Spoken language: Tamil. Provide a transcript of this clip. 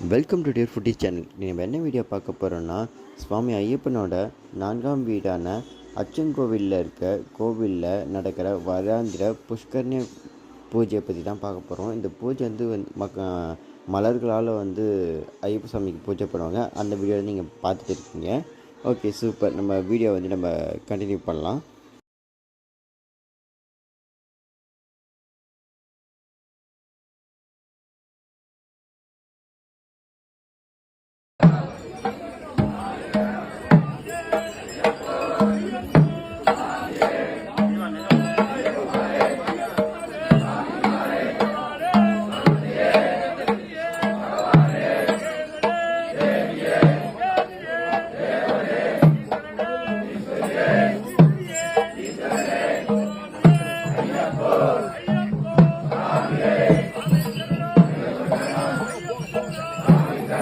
Welcome to dear foodie channel. நீங்கள் என்ன வீடியோ பார்க்க போகிறோன்னா, சுவாமி ஐயப்பனோட 4ஆம் வீடான அச்சங்கோவிலில் இருக்க கோவிலில் நடக்கிற வருடாந்திர புஷ்கரணி பூஜையை பற்றி தான் பார்க்க போகிறோம். இந்த பூஜை வந்து மலர்களால் ஐயப்ப சாமிக்கு பூஜை பண்ணுவாங்க. அந்த வீடியோ நீங்கள் பார்த்துட்டு இருக்கீங்க. Okay, super. நம்ம வீடியோ நம்ம கண்டினியூ பண்ணலாம்.